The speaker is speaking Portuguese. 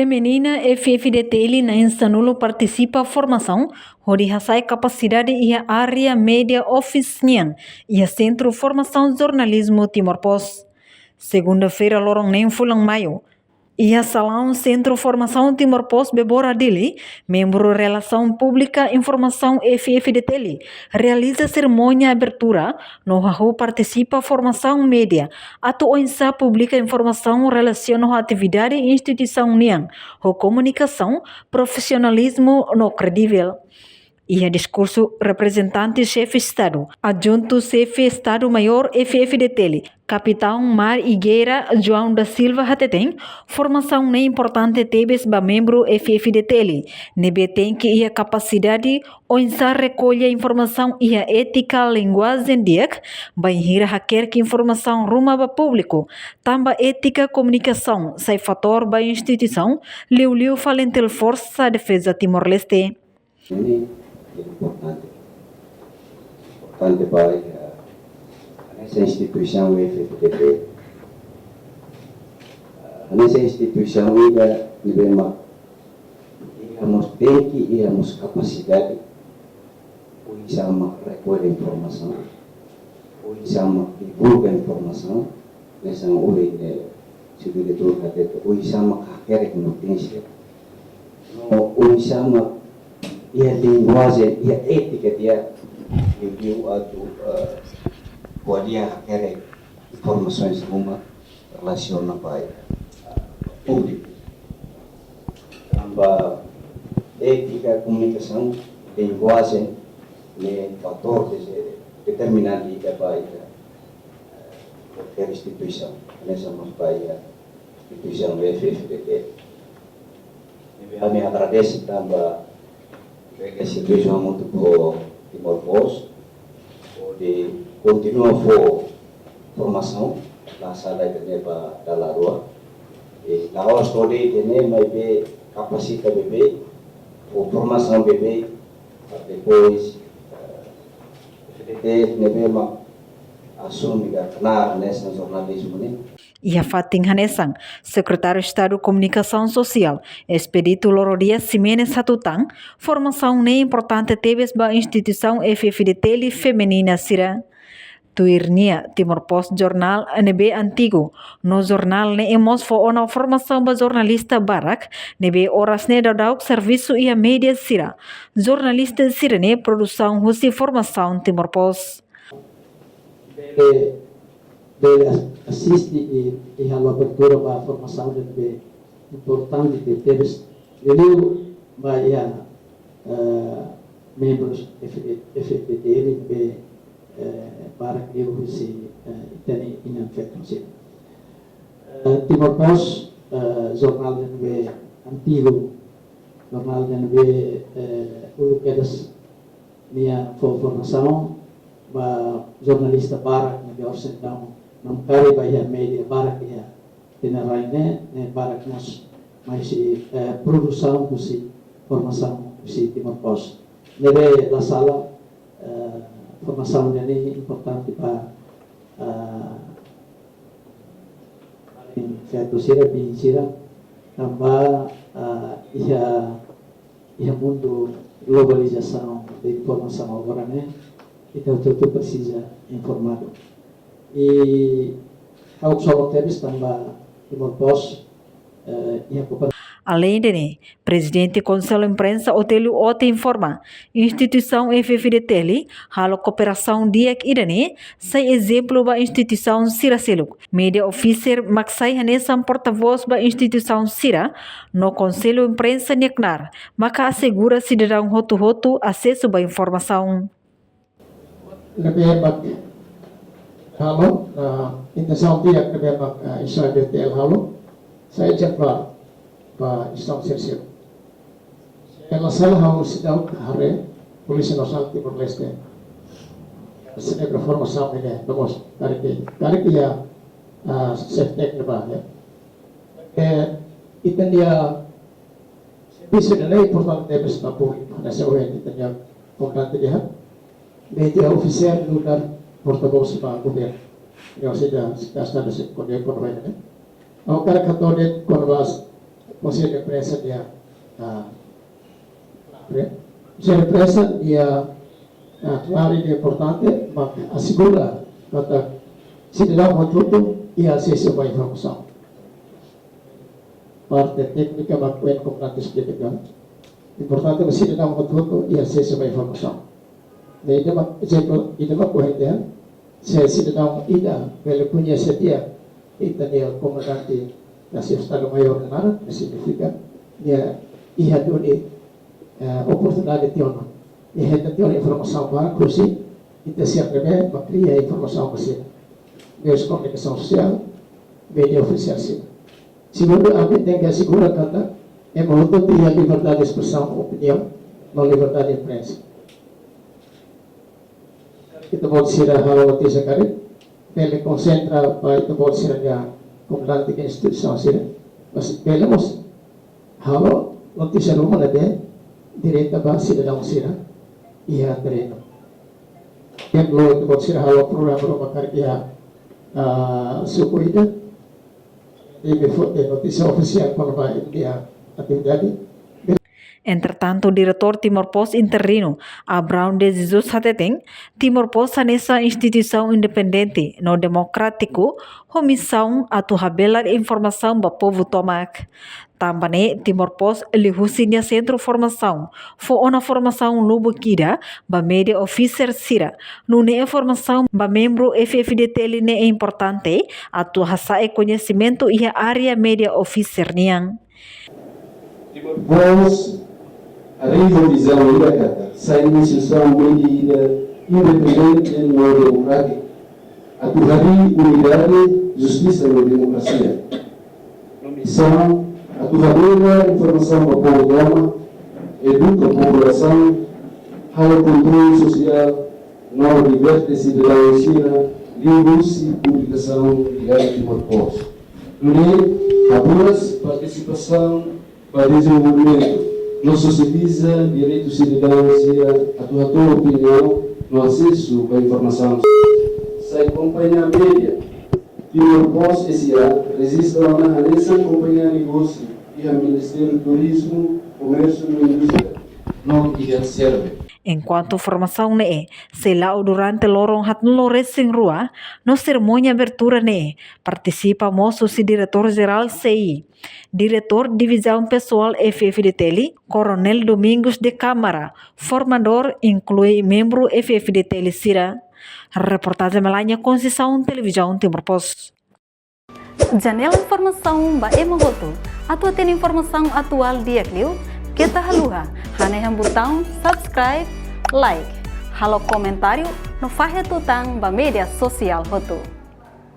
Feminina FFDTL na Insanulo participa formação, onde sai capacidade e a área média office nian e a Centro Formação Jornalismo Timor-Poste. Segunda-feira, lorong nem fulang maio. E a Salão Centro Formação Timor-Poste Bebora Dili, membro Relação Pública Informação FFDTL, realiza cerimônia abertura, no qual participa formação média, atuação publica informação relacionada à atividade e instituição niang, com comunicação, profissionalismo no credível. E a discurso representante-chefe Estado, adjunto-chefe Estado-Maior FFDTL, Capitão Mar Higuera João da Silva Hateteng, formação nem importante tebes ba membro FFDTL, nebe tem que a capacidade onsa recolhe informação e a ética linguagem diak, ba hira hacker que informação ruma ba público, tamba ética comunicação, sai fator ba instituição, liu falentel força defesa Timor-Leste. Importante para essa instituição FFDT. Nessa instituição íamos ter que íamos capacidade, sama recolher informação, sama divulgar informação, nessa olhe subdiretor kata, sama kakek notícia, sama e a linguagem e a ética dia eu podia querer informações uma relaciona para público amba ética comunicação linguagem é fator determinante para qualquer instituição nessa mais para instituição FFDT. Eu me agradeço também a instituição muito por Timor-Poste, onde continua a formação na sala de da Larua, e na hora toda tem mais capacita bebê, ou formação bebê, depois nebe assume a nessa jornalismo, né? E a Fatin Hanesang, secretário de Estado de Comunicação Social, Expedito Lorodia Ximenes Hatutang, formação nem importante teve ba instituição FFDTL feminina sira. Tuirnia Timor-Poste Jornal NB Antigo, no jornal ne emos fo ona formação ba jornalista barak, nebe horas ne dadauk serviço e a mídia sira. Jornalista sira ne produção husi formação Timor-Poste. Ele assiste e a abertura para a formação de importante que teve ele vai membros FPTL para que eu se tenha inafecção. Timor-Poste jornal de antigo jornal de ulukedas minha formação ba jornalista barak na biorsetão não cari bahia media barak ya teneraine ne barak nos mais produção kusi formação kusi Timor-Poste nebe la sala formação ini importante para feto sira bi sira tambah ia mundo globalização de informação agora né então tudo precisa informado e ao só temos também Timor-Poste e a Além de presidente Conselho Imprensa Otélio Ote informa, instituição FFDTL, halo cooperação diak idane, sai exemplo ba instituição Sira Seluk. Media officer maksai hanesam porta-voz ba instituição Sira, no Conselho Imprensa Neknar, maka assegura cidadão hotu-hotu acesso ba informação. Lebih hebat halo intenção dia lebih hebat Israel DTL halo saya jawab Pak Islam Sirsir ela salah harus sedang hari Polisi Nasional Timor-Leste sedang reformasi ini bagus tarik dia seftek lebar ya itu dia bisa nilai importante bes papuri ada seorang itu dia importante dia media oficial lugar porta-voz para governo eu sei da cidade de Coreia Correia né ao cara catolé quando vas Conselho de Imprensa dia Conselho de Imprensa dia claro e importante, mas assegura que cidadão matuto e acesso à informação. Parte técnica makuin komplatis political. Importante que cidadão matuto e acesso à informação. Daí exemplo, ida makuin se cidadão ida pelo conhecer dia ita dia comandante da Estado Maior Nara, significa dia ia doni oportunidade de ono. E a ter informação para cruzir e ter certeza para criar informação para si. Meios de comunicação social, mídia oficial sim. Segundo, a gente tem que assegurar que é muito ter a liberdade de expressão, opinião, não liberdade de imprensa. Kita pode ser a hal notícia kali, ele concentra para itu pode ser a comandante da instituição sim. Mas pelamos hal notícia rumah ada direta ba cidadão sira. Iya tereno. Yang lo itu buat sirah halo program karya suku itu. Ini notícia oficial para dia atividade. Entretanto, o diretor Timor-Post interino, Abraão de Jesus Hateteng, Timor-Post nessa instituição independente, não democrático, comissão a revelar informação para o povo tomak. Também Timor-Post lihusinya centro formação, foi uma formação lubo kira, ba media officer sira, nune informação ba membro FFDT line é importante, a hasai conhecimento e a área media officer niang. Timor-Post a revisão ilha sai instituição medida independente e não democrática. A tuhari unidade, justiça e democracia. Missão a tuhari informação para o povo doma, educa a população, hal controle social, não liberte cidadão China, livros e publicação ligada Timor-Post. Nunes, apenas participação para desenvolvimento. Não socializa direito cidadão a tua opinião no acesso à informação. Sai companhia média, Timor-Post resiste a uma aliança companhia negócio e a Ministério do Turismo, Comércio e Indústria, não ia serve. Enquanto formação ne se lá durante lorong hatnulo racing rua, no cerimônia abertura ne participa moço se diretor-geral CI, diretor divisão pessoal FFDT, Coronel Domingos de Câmara, formador inclui membro FFDT Sira. Reportagem Melania Conceição, Televisão Timor-Post. Janela informação ba emogoto. Atua tem informação atual dia Clio. Kita haluha, hanai botão subscribe, like, halo comentário no fahe tutang ba media sosial hotu.